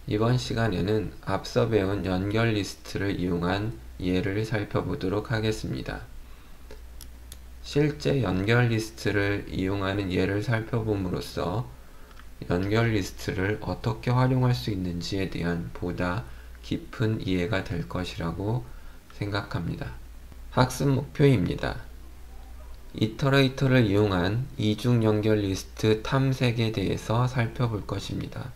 이번 시간에는 앞서 배운 연결 리스트를 이용한 예를 살펴보도록 하겠습니다. 실제 연결 리스트를 이용하는 예를 살펴봄으로써 연결 리스트를 어떻게 활용할 수 있는지에 대한 보다 깊은 이해가 될 것이라고 생각합니다. 학습 목표입니다. 이터레이터를 이용한 이중 연결 리스트 탐색에 대해서 살펴볼 것입니다.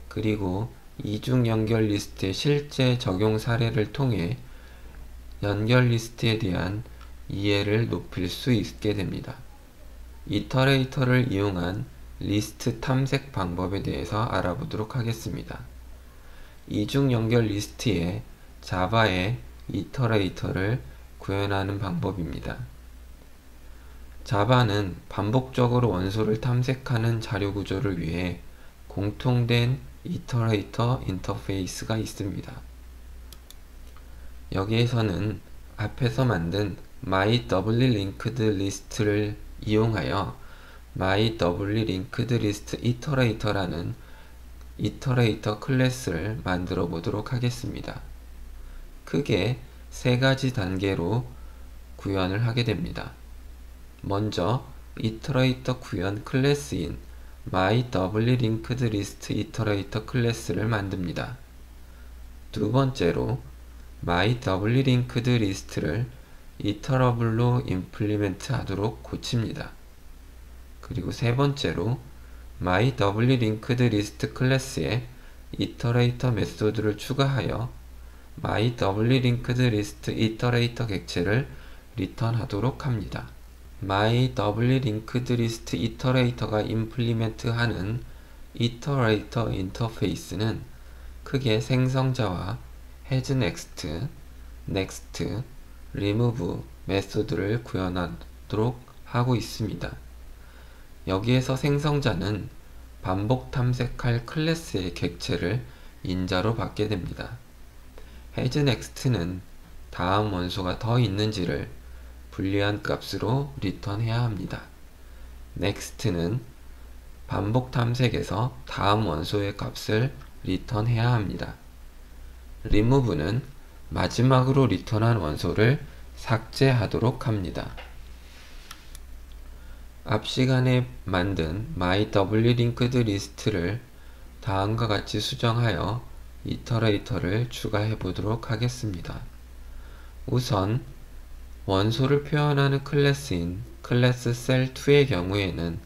그리고 이중 연결 리스트의 실제 적용 사례를 통해 연결 리스트에 대한 이해를 높일 수 있게 됩니다. 이터레이터를 이용한 리스트 탐색 방법에 대해서 알아보도록 하겠습니다. 이중 연결 리스트에 자바의 이터레이터를 구현하는 방법입니다. 자바는 반복적으로 원소를 탐색하는 자료 구조를 위해 공통된 이터레이터 인터페이스가 있습니다. 여기에서는 앞에서 만든 myDoublyLinkedList를 이용하여 myDoublyLinkedList 이터레이터라는 이터레이터 클래스를 만들어 보도록 하겠습니다. 크게 세 가지 단계로 구현을 하게 됩니다. 먼저 이터레이터 구현 클래스인 myDoublyLinkedList 이터레이터 클래스를 만듭니다. 두 번째로 myDoublyLinkedList를 이터러블로 임플리멘트 하도록 고칩니다. 그리고 세 번째로 myDoublyLinkedList 클래스에 이터레이터 메소드를 추가하여 myDoublyLinkedList 이터레이터 객체를 리턴하도록 합니다. myDoublyLinkedList 이터레이터가 임플리멘트하는 이터레이터 인터페이스는 크게 생성자와 hasNext, next, remove 메소드를 구현하도록 하고 있습니다. 여기에서 생성자는 반복 탐색할 클래스의 객체를 인자로 받게 됩니다. hasNext는 다음 원소가 더 있는지를 불리한 값으로 리턴해야 합니다. next는 반복 탐색에서 다음 원소의 값을 리턴해야 합니다. remove는 마지막으로 리턴한 원소를 삭제하도록 합니다. 앞 시간에 만든 myDoublyLinkedList를 다음과 같이 수정하여 이터레이터를 추가해 보도록 하겠습니다. 우선 원소를 표현하는 클래스인 클래스 셀2의 경우에는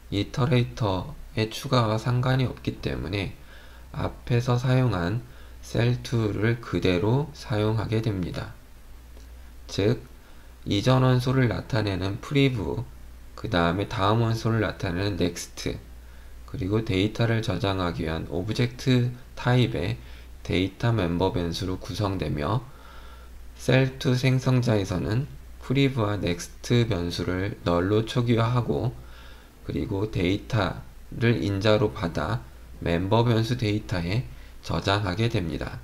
이터레이터의 추가와 상관이 없기 때문에 앞에서 사용한 셀2를 그대로 사용하게 됩니다. 즉, 이전 원소를 나타내는 prev, 그 다음에 다음 원소를 나타내는 next, 그리고 데이터를 저장하기 위한 오브젝트 타입의 데이터 멤버 변수로 구성되며 셀2 생성자에서는 prev와 next 변수를 널로 초기화하고 그리고 데이터를 인자로 받아 멤버 변수 데이터에 저장하게 됩니다.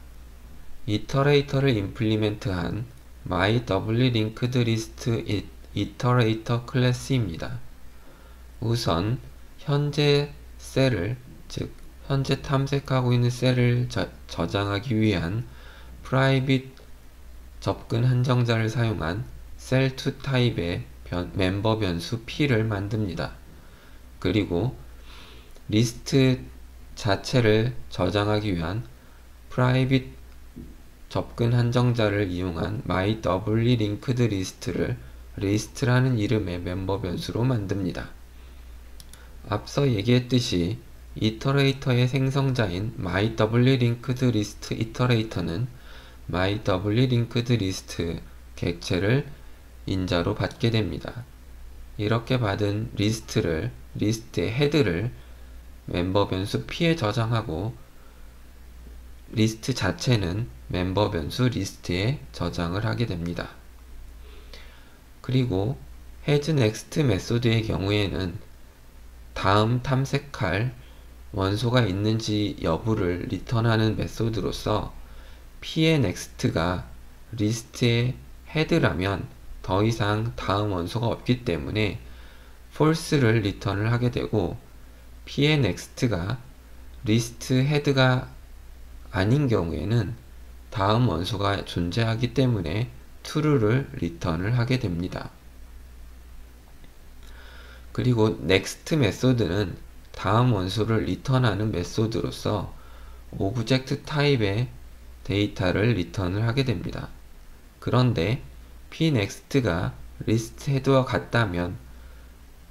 이터레이터를 임플리멘트한 myDoublyLinkedList 이터레이터 클래스입니다. 우선 현재 셀을, 즉 현재 탐색하고 있는 셀을 저장하기 위한 private 접근 한정자를 사용한 셀2 타입의 멤버 변수 p를 만듭니다. 그리고 리스트 자체를 저장하기 위한 private 접근 한정자를 이용한 myDoublyLinkedList를 list라는 이름의 멤버 변수로 만듭니다. 앞서 얘기했듯이 이터레이터의 생성자인 myDoublyLinkedList 이터레이터는 myDoublyLinkedList 객체를 인자로 받게 됩니다. 이렇게 받은 리스트의 헤드를 멤버 변수 p에 저장하고 리스트 자체는 멤버 변수 리스트에 저장을 하게 됩니다. 그리고 hasNext 메소드의 경우에는 다음 탐색할 원소가 있는지 여부를 리턴하는 메소드로서 p의 next가 리스트의 헤드라면 더 이상 다음 원소가 없기 때문에 false를 리턴을 하게 되고 p의 next가 리스트 헤드가 아닌 경우에는 다음 원소가 존재하기 때문에 true를 리턴을 하게 됩니다. 그리고 next 메소드는 다음 원소를 리턴하는 메소드로서 오브젝트 타입의 데이터를 리턴을 하게 됩니다. 그런데 pnext가 리스트 헤드와 같다면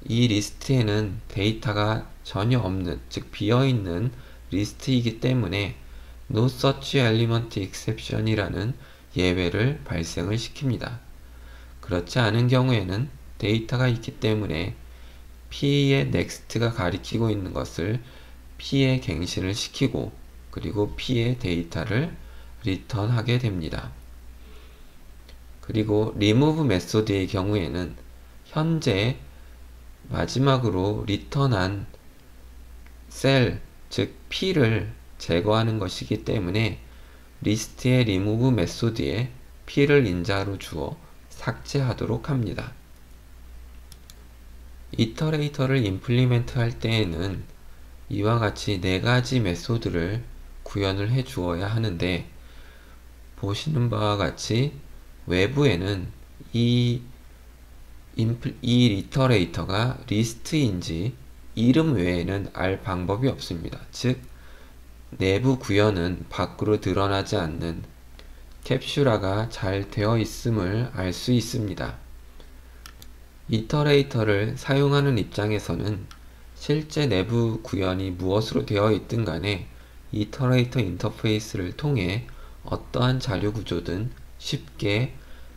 이 리스트에는 데이터가 전혀 없는, 즉 비어있는 리스트이기 때문에 no such element exception 이라는 예외를 발생을 시킵니다. 그렇지 않은 경우에는 데이터가 있기 때문에 P의 next가 가리키고 있는 것을 P에 갱신을 시키고 그리고 P의 데이터를 리턴하게 됩니다. 그리고 remove 메소드의 경우에는 현재 마지막으로 리턴한 셀, 즉 P를 제거하는 것이기 때문에 리스트의 remove 메소드에 P를 인자로 주어 삭제하도록 합니다. 이터레이터를 임플리멘트 할 때에는 이와 같이 4가지 메소드를 구현을 해 주어야 하는데, 보시는 바와 같이 외부에는 이 이터레이터가 리스트인지 이름 외에는 알 방법이 없습니다. 즉 내부 구현은 밖으로 드러나지 않는 캡슐화가 잘 되어 있음을 알 수 있습니다. 이터레이터를 사용하는 입장에서는 실제 내부 구현이 무엇으로 되어 있든 간에 이터레이터 인터페이스를 통해 어떠한 자료 구조든 쉽게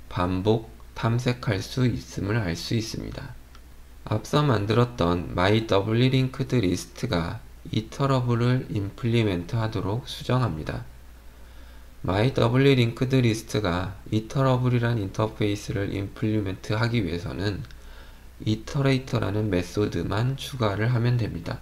반복 탐색할 수 있음을 알 수 있습니다. 앞서 만들었던 myWlinked-list가 이터러블을 임플리멘트 하도록 수정합니다. myWlinked-list가 이터러블이란 인터페이스를 임플리멘트 하기 위해서는 이터레이터라는 메소드만 추가를 하면 됩니다.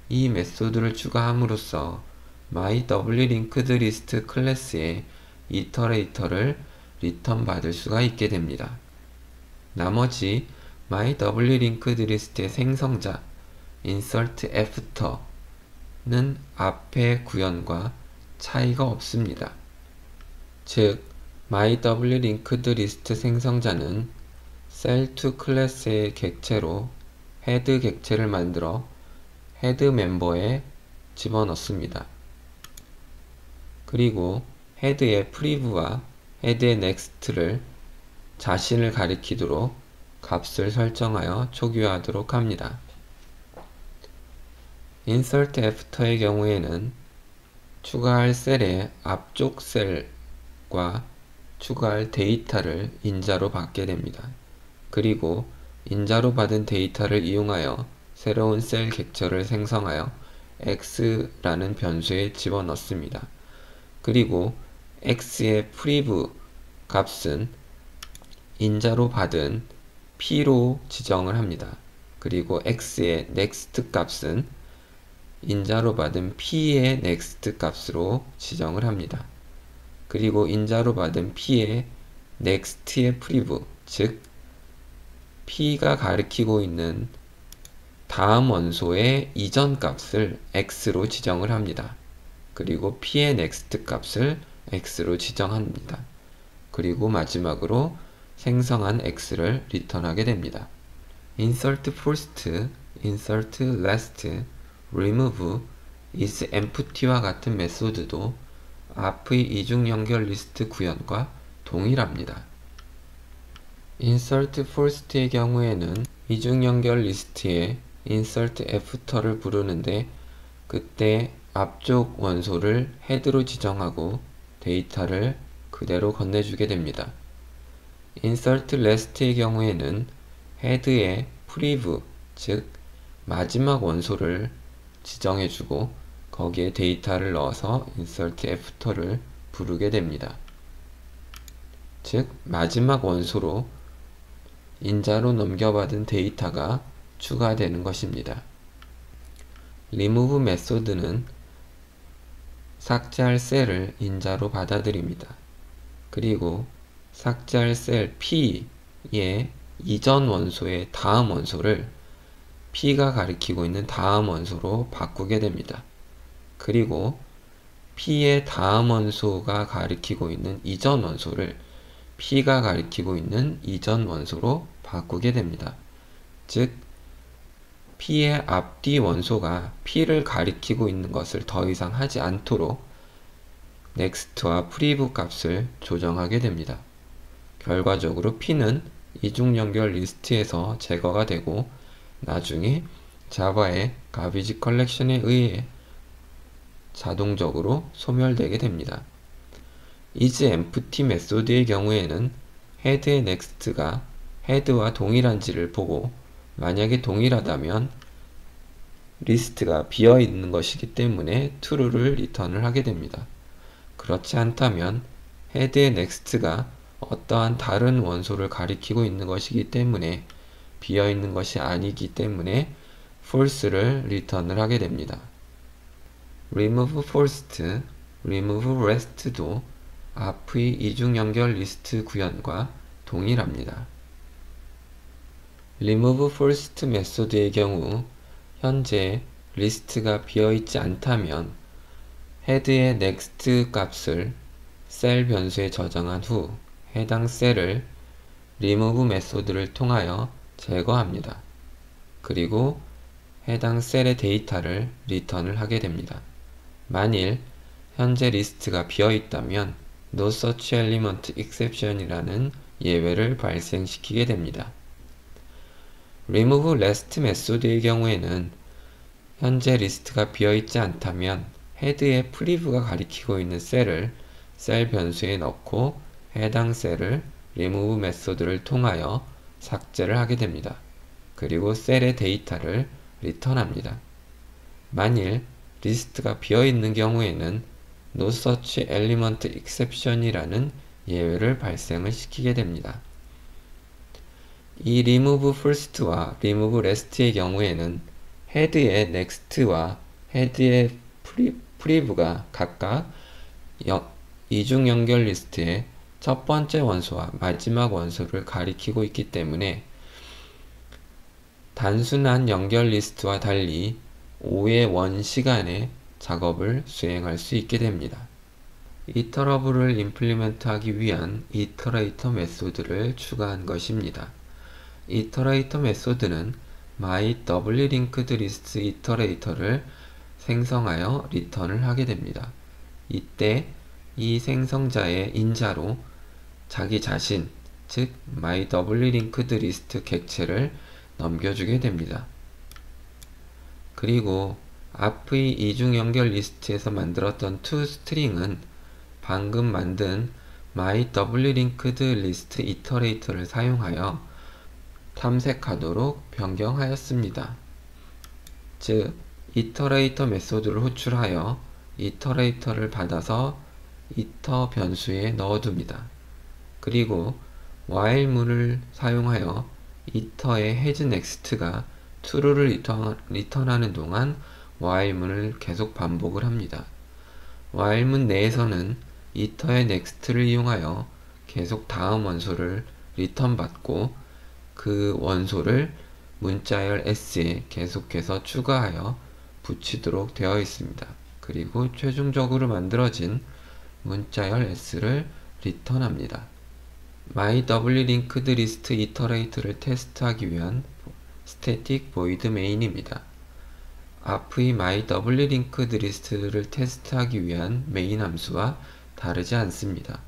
이 메소드를 추가함으로써 myWlinked-list 클래스에 이터레이터를 리턴 받을 수가 있게 됩니다. 나머지 myWlinked-list의 생성자 insertAfter는 앞의 구현과 차이가 없습니다. 즉 myWlinked-list 생성자는 cell2 클래스의 객체로 헤드 객체를 만들어 헤드 멤버에 집어넣습니다. 그리고 헤드의 priv와 헤드의 next를 자신을 가리키도록 값을 설정하여 초기화하도록 합니다. insertAfter의 경우에는 추가할 셀의 앞쪽 셀과 추가할 데이터를 인자로 받게 됩니다. 그리고 인자로 받은 데이터를 이용하여 새로운 셀 객체를 생성하여 x라는 변수에 집어넣습니다. 그리고 x의 priv 값은 인자로 받은 p로 지정을 합니다. 그리고 x의 next 값은 인자로 받은 p의 next 값으로 지정을 합니다. 그리고 인자로 받은 p의 next의 priv, 즉 p가 가리키고 있는 다음 원소의 이전 값을 x로 지정을 합니다. 그리고 p의 next 값을 x로 지정합니다. 그리고 마지막으로 생성한 x를 리턴하게 됩니다. insert first, insert last, remove, is empty와 같은 메소드도 앞의 이중 연결 리스트 구현과 동일합니다. insert first의 경우에는 이중 연결 리스트에 insert after를 부르는데, 그때 앞쪽 원소를 헤드로 지정하고 데이터를 그대로 건네주게 됩니다. insert last의 경우에는 헤드의 priv, 즉 마지막 원소를 지정해주고 거기에 데이터를 넣어서 insert after를 부르게 됩니다. 즉 마지막 원소로 인자로 넘겨받은 데이터가 추가되는 것입니다. remove 메소드는 삭제할 셀을 인자로 받아들입니다. 그리고 삭제할 셀 P의 이전 원소의 다음 원소를 P가 가리키고 있는 다음 원소로 바꾸게 됩니다. 그리고 P의 다음 원소가 가리키고 있는 이전 원소를 P가 가리키고 있는 이전 원소로 바꾸게 됩니다. 즉, P의 앞뒤 원소가 P를 가리키고 있는 것을 더 이상 하지 않도록 next와 prev 값을 조정하게 됩니다. 결과적으로 P는 이중 연결 리스트에서 제거가 되고 나중에 자바의 garbage collection에 의해 자동적으로 소멸되게 됩니다. isEmpty 메소드의 경우에는 head의 next가 head와 동일한지를 보고 만약에 동일하다면 리스트가 비어있는 것이기 때문에 true를 리턴을 하게 됩니다. 그렇지 않다면 head의 next가 어떠한 다른 원소를 가리키고 있는 것이기 때문에 비어있는 것이 아니기 때문에 false를 리턴을 하게 됩니다. remove first, remove rest도 앞의 이중 연결 리스트 구현과 동일합니다. remove first 메소드의 경우 현재 리스트가 비어있지 않다면 head의 next 값을 셀 변수에 저장한 후 해당 셀을 remove 메소드를 통하여 제거합니다. 그리고 해당 셀의 데이터를 리턴을 하게 됩니다. 만일 현재 리스트가 비어있다면 no such element exception이라는 예외를 발생시키게 됩니다. remove rest 메소드의 경우에는 현재 리스트가 비어있지 않다면 head의 prev가 가리키고 있는 셀을 셀 변수에 넣고 해당 셀을 remove 메소드를 통하여 삭제를 하게 됩니다. 그리고 셀의 데이터를 리턴합니다. 만일 리스트가 비어있는 경우에는 no such element exception이라는 예외를 발생을 시키게 됩니다. 이 remove first와 remove rest의 경우에는 head의 next와 head의 prev가 각각 이중 연결 리스트의 첫 번째 원소와 마지막 원소를 가리키고 있기 때문에 단순한 연결 리스트와 달리 5의 1 시간의 작업을 수행할 수 있게 됩니다. 이터러블을 임플리먼트하기 위한 이터레이터 메소드를 추가한 것입니다. 이터레이터 메소드는 my doubly linked list iterator를 생성하여 리턴을 하게 됩니다. 이때 이 생성자의 인자로 자기 자신, 즉 my doubly linked list 객체를 넘겨주게 됩니다. 그리고 앞의 이중 연결 리스트에서 만들었던 toString은 방금 만든 my doubly linked list iterator를 사용하여 탐색하도록 변경하였습니다. 즉, iterator 메소드를 호출하여 iterator를 받아서 iter 변수에 넣어둡니다. 그리고 while문을 사용하여 iter의 hasNext가 true를 리턴하는 동안 while문을 계속 반복을 합니다. while문 내에서는 iter의 next를 이용하여 계속 다음 원소를 리턴 받고 그 원소를 문자열 s에 계속해서 추가하여 붙이도록 되어 있습니다. 그리고 최종적으로 만들어진 문자열 s를 리턴합니다. my doubly linked list iterator를 테스트하기 위한 static void main입니다. 앞의 my doubly linked list를 테스트하기 위한 메인 함수와 다르지 않습니다.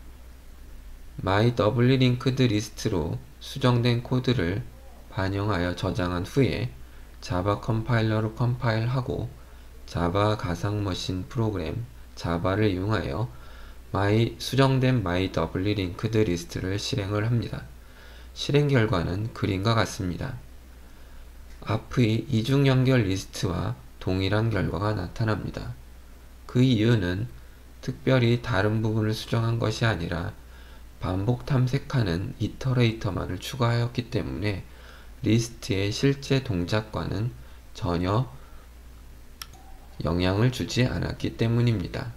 my doubly linked list로 수정된 코드를 반영하여 저장한 후에 자바 컴파일러로 컴파일하고 자바 가상 머신 프로그램 자바를 이용하여 수정된 my doubly linked list를 실행을 합니다. 실행 결과는 그림과 같습니다. 앞의 이중 연결 리스트와 동일한 결과가 나타납니다. 그 이유는 특별히 다른 부분을 수정한 것이 아니라 반복 탐색하는 이터레이터만을 추가하였기 때문에 리스트의 실제 동작과는 전혀 영향을 주지 않았기 때문입니다.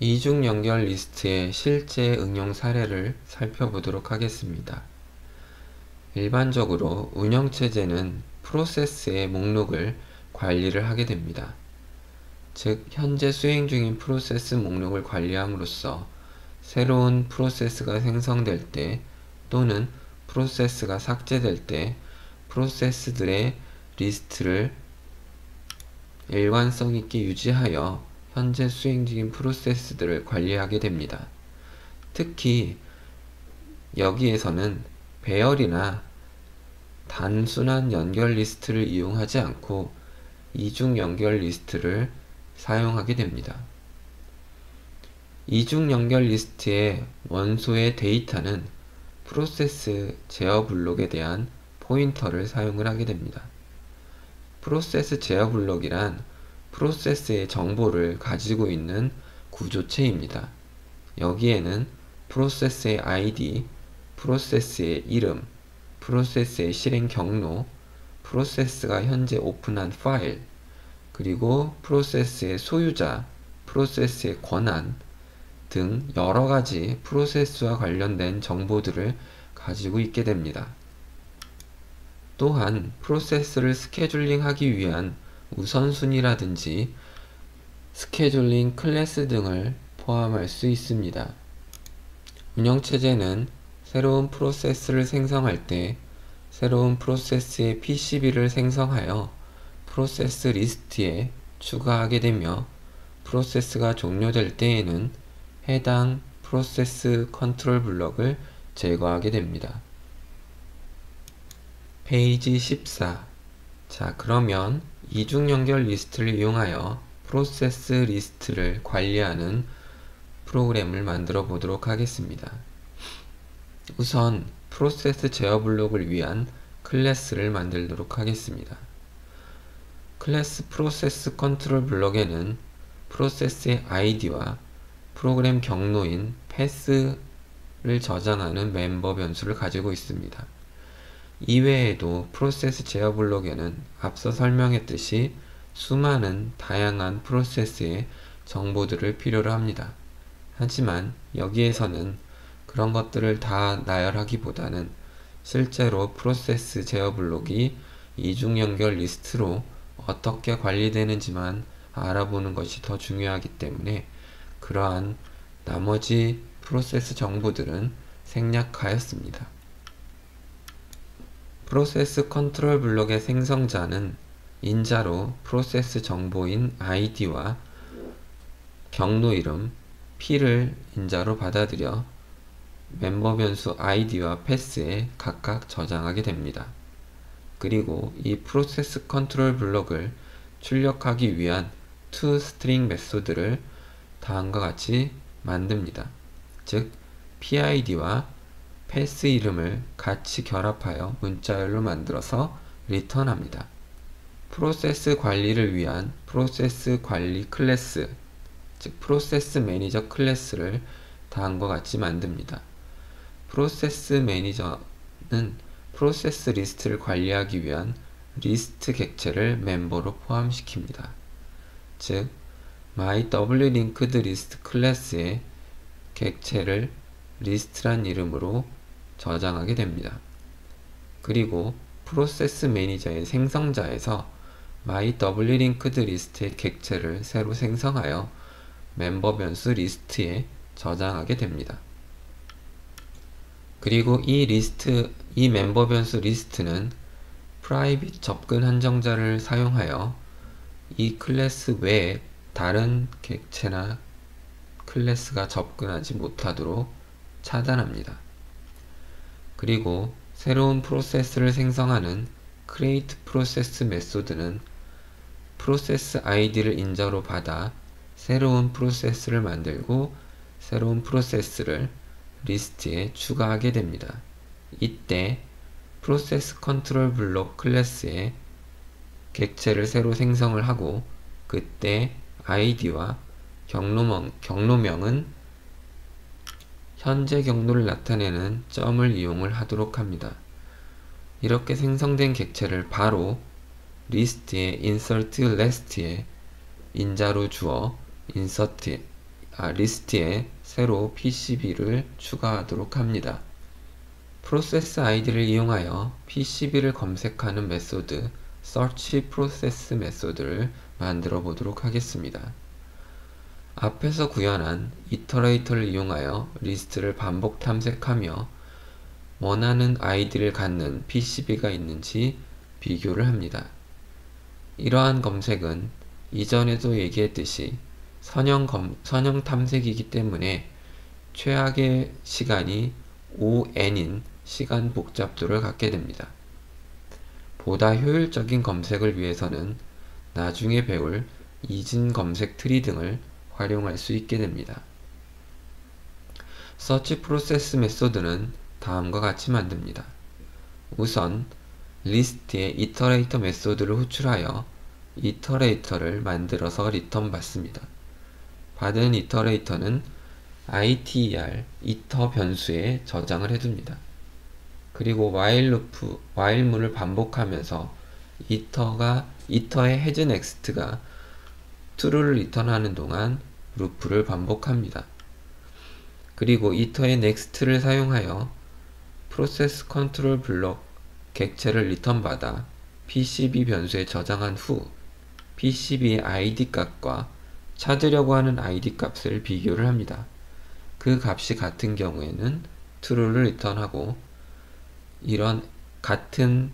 이중 연결 리스트의 실제 응용 사례를 살펴보도록 하겠습니다. 일반적으로 운영체제는 프로세스의 목록을 관리를 하게 됩니다. 즉 현재 수행 중인 프로세스 목록을 관리함으로써 새로운 프로세스가 생성될 때 또는 프로세스가 삭제될 때 프로세스들의 리스트를 일관성 있게 유지하여 현재 수행 중인 프로세스들을 관리하게 됩니다. 특히 여기에서는 배열이나 단순한 연결 리스트를 이용하지 않고 이중 연결 리스트를 사용하게 됩니다. 이중 연결 리스트의 원소의 데이터는 프로세스 제어 블록에 대한 포인터를 사용을 하게 됩니다. 프로세스 제어 블록이란 프로세스의 정보를 가지고 있는 구조체입니다. 여기에는 프로세스의 ID, 프로세스의 이름, 프로세스의 실행 경로, 프로세스가 현재 오픈한 파일, 그리고 프로세스의 소유자, 프로세스의 권한 등 여러가지 프로세스와 관련된 정보들을 가지고 있게 됩니다. 또한 프로세스를 스케줄링하기 위한 우선순위라든지 스케줄링 클래스 등을 포함할 수 있습니다. 운영체제는 새로운 프로세스를 생성할 때 새로운 프로세스의 PCB를 생성하여 프로세스 리스트에 추가하게 되며 프로세스가 종료될 때에는 해당 프로세스 컨트롤 블럭을 제거하게 됩니다. 페이지 14. 자, 그러면 이중 연결 리스트를 이용하여 프로세스 리스트를 관리하는 프로그램을 만들어 보도록 하겠습니다. 우선 프로세스 제어 블록을 위한 클래스를 만들도록 하겠습니다. 클래스 프로세스 컨트롤 블록에는 프로세스의 ID와 프로그램 경로인 패스를 저장하는 멤버 변수를 가지고 있습니다. 이외에도 프로세스 제어 블록에는 앞서 설명했듯이 수많은 다양한 프로세스의 정보들을 필요로 합니다. 하지만 여기에서는 그런 것들을 다 나열하기보다는 실제로 프로세스 제어 블록이 이중 연결 리스트로 어떻게 관리되는지만 알아보는 것이 더 중요하기 때문에 그러한 나머지 프로세스 정보들은 생략하였습니다. 프로세스 컨트롤 블록의 생성자는 인자로 프로세스 정보인 ID와 경로 이름 P를 인자로 받아들여 멤버 변수 ID와 패스에 각각 저장하게 됩니다. 그리고 이 프로세스 컨트롤 블록을 출력하기 위한 toString 메소드를 다음과 같이 만듭니다. 즉 PID와 패스 이름을 같이 결합하여 문자열로 만들어서 리턴합니다. 프로세스 관리를 위한 프로세스 관리 클래스, 즉 프로세스 매니저 클래스를 다음과 같이 만듭니다. 프로세스 매니저는 프로세스 리스트를 관리하기 위한 리스트 객체를 멤버로 포함시킵니다. 즉 myWLinkedList 클래스의 객체를 리스트란 이름으로 저장하게 됩니다. 그리고 프로세스 매니저의 생성자에서 myWLinkedList의 객체를 새로 생성하여 멤버 변수 리스트에 저장하게 됩니다. 그리고 이 멤버 변수 리스트는 프라이빗 접근 한정자를 사용하여 이 클래스 외에 다른 객체나 클래스가 접근하지 못하도록 차단합니다. 그리고 새로운 프로세스를 생성하는 create process 메소드는 프로세스 ID를 인자로 받아 새로운 프로세스를 만들고 새로운 프로세스를 리스트에 추가하게 됩니다. 이때 프로세스 컨트롤 블록 클래스에 객체를 새로 생성을 하고 그때 ID와 경로명은 현재 경로를 나타내는 점을 이용을 하도록 합니다. 이렇게 생성된 객체를 바로 리스트의 insert last에 인자로 주어 리스트에 새로 PCB를 추가하도록 합니다. 프로세스 ID를 이용하여 PCB를 검색하는 메소드 search process 메소드를 만들어 보도록 하겠습니다. 앞에서 구현한 이터레이터를 이용하여 리스트를 반복 탐색하며 원하는 아이디를 갖는 PCB가 있는지 비교를 합니다. 이러한 검색은 이전에도 얘기했듯이 선형 탐색이기 때문에 최악의 시간이 ON인 시간 복잡도를 갖게 됩니다. 보다 효율적인 검색을 위해서는 나중에 배울 이진 검색 트리 등을 활용할 수 있게 됩니다. 서치 프로세스 메소드는 다음과 같이 만듭니다. 우선 리스트에 이터레이터 메소드를 호출하여 이터레이터를 만들어서 리턴 받습니다. 받은 이터레이터는 iter 이터 변수에 저장을 해둡니다. 그리고 while문을 반복하면서 이터의 hasNext가 true를 리턴하는 동안 루프를 반복합니다. 그리고 이터의 next를 사용하여 프로세스 컨트롤 블록 객체를 리턴받아 PCB 변수에 저장한 후 PCB의 ID 값과 찾으려고 하는 ID 값을 비교를 합니다. 그 값이 같은 경우에는 true를 리턴하고 이런 같은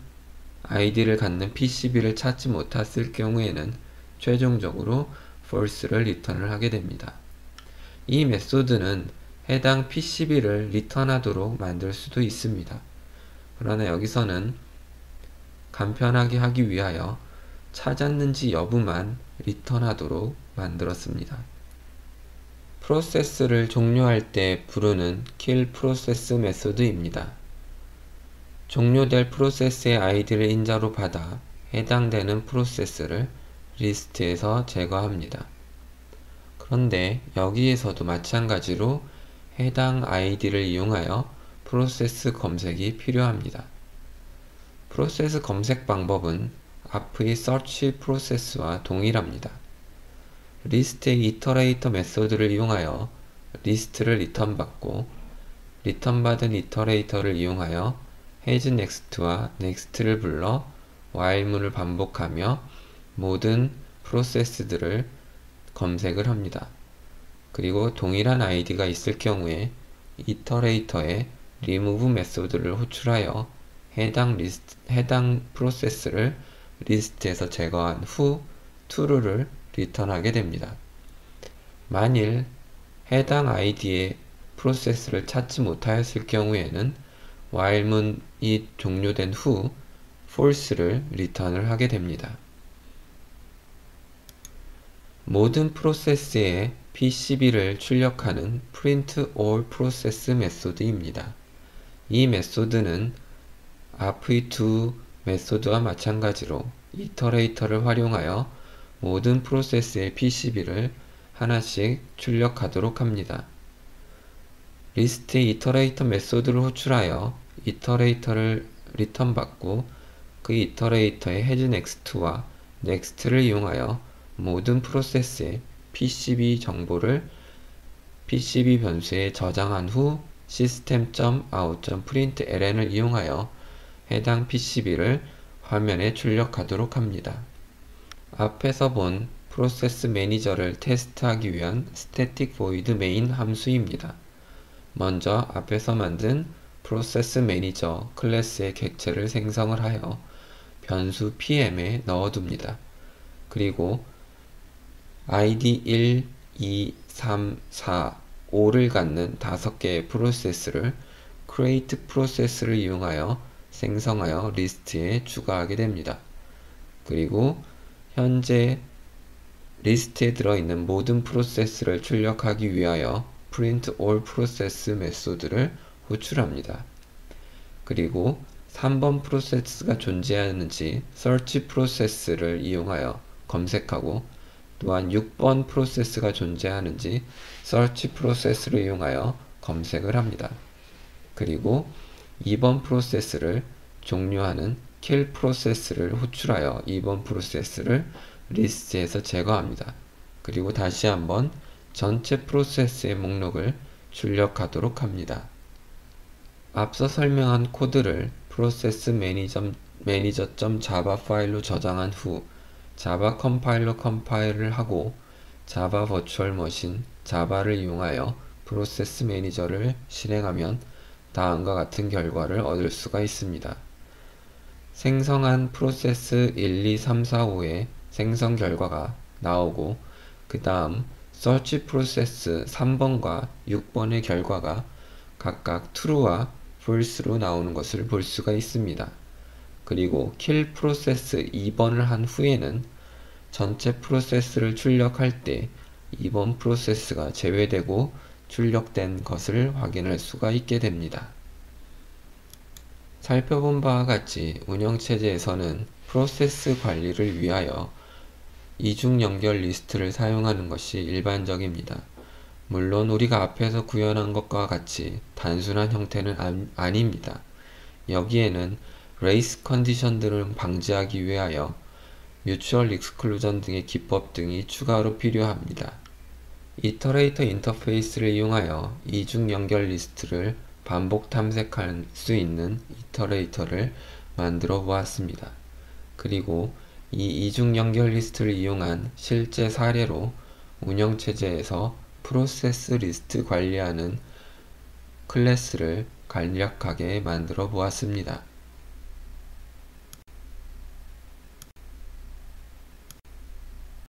ID를 갖는 PCB를 찾지 못했을 경우에는 최종적으로 false를 리턴을 하게 됩니다. 이 메소드는 해당 PCB를 리턴하도록 만들 수도 있습니다. 그러나 여기서는 간편하게 하기 위하여 찾았는지 여부만 리턴하도록 만들었습니다. 프로세스를 종료할 때 부르는 kill 프로세스 메소드입니다. 종료될 프로세스의 아이디를 인자로 받아 해당되는 프로세스를 리스트에서 제거합니다. 그런데 여기에서도 마찬가지로 해당 아이디를 이용하여 프로세스 검색이 필요합니다. 프로세스 검색 방법은 앞의 search 프로세스와 동일합니다. 리스트의 이터레이터 메소드를 이용하여 리스트를 리턴받고 리턴받은 이터레이터를 이용하여 hasNext와 next를 불러 while문을 반복하며 모든 프로세스들을 검색을 합니다. 그리고 동일한 아이디가 있을 경우에 이터레이터에 remove 메소드를 호출하여 해당 프로세스를 리스트에서 제거한 후 true를 리턴하게 됩니다. 만일 해당 아이디의 프로세스를 찾지 못하였을 경우에는 while문이 종료된 후 false를 리턴을 하게 됩니다. 모든 프로세스에 PCB를 출력하는 print all process 메소드입니다. 이 메소드는 앞의 두 메소드와 마찬가지로 이터레이터를 활용하여 모든 프로세스의 PCB를 하나씩 출력하도록 합니다. 리스트의 이터레이터 메소드를 호출하여 이터레이터를 리턴받고 그 이터레이터의 hasNext와 next를 이용하여 모든 프로세스의 PCB 정보를 PCB 변수에 저장한 후 system.out.println을 이용하여 해당 PCB를 화면에 출력하도록 합니다. 앞에서 본 프로세스 매니저를 테스트하기 위한 static void main 함수입니다. 먼저 앞에서 만든 프로세스 매니저 클래스의 객체를 생성을 하여 변수 pm에 넣어둡니다. 그리고 id 1, 2, 3, 4, 5를 갖는 5개의 프로세스를 create 프로세스를 이용하여 생성하여 리스트에 추가하게 됩니다. 그리고 현재 리스트에 들어있는 모든 프로세스를 출력하기 위하여 print all process 메소드를 호출합니다. 그리고 3번 프로세스가 존재하는지 search 프로세스를 이용하여 검색하고 또한 6번 프로세스가 존재하는지 search 프로세스를 이용하여 검색을 합니다. 그리고 2번 프로세스를 종료하는 kill 프로세스를 호출하여 2번 프로세스를 리스트에서 제거합니다. 그리고 다시 한번 전체 프로세스의 목록을 출력하도록 합니다. 앞서 설명한 코드를 프로세스 매니저.java 파일로 저장한 후 자바 컴파일러 컴파일을 하고 자바 버추얼 머신 자바를 이용하여 프로세스 매니저를 실행하면 다음과 같은 결과를 얻을 수가 있습니다. 생성한 프로세스 1, 2, 3, 4, 5의 생성 결과가 나오고 그 다음 search 프로세스 3번과 6번의 결과가 각각 true와 false로 나오는 것을 볼 수가 있습니다. 그리고 kill 프로세스 2번을 한 후에는 전체 프로세스를 출력할 때 2번 프로세스가 제외되고 출력된 것을 확인할 수가 있게 됩니다. 살펴본 바와 같이 운영체제에서는 프로세스 관리를 위하여 이중 연결 리스트를 사용하는 것이 일반적입니다. 물론 우리가 앞에서 구현한 것과 같이 단순한 형태는 아닙니다. 여기에는 레이스 컨디션들을 방지하기 위하여 뮤추얼 익스클루전 등의 기법 등이 추가로 필요합니다. 이터레이터 인터페이스를 이용하여 이중 연결 리스트를 반복 탐색할 수 있는 이터레이터를 만들어 보았습니다. 그리고 이 이중 연결 리스트를 이용한 실제 사례로 운영체제에서 프로세스 리스트 관리하는 클래스를 간략하게 만들어 보았습니다.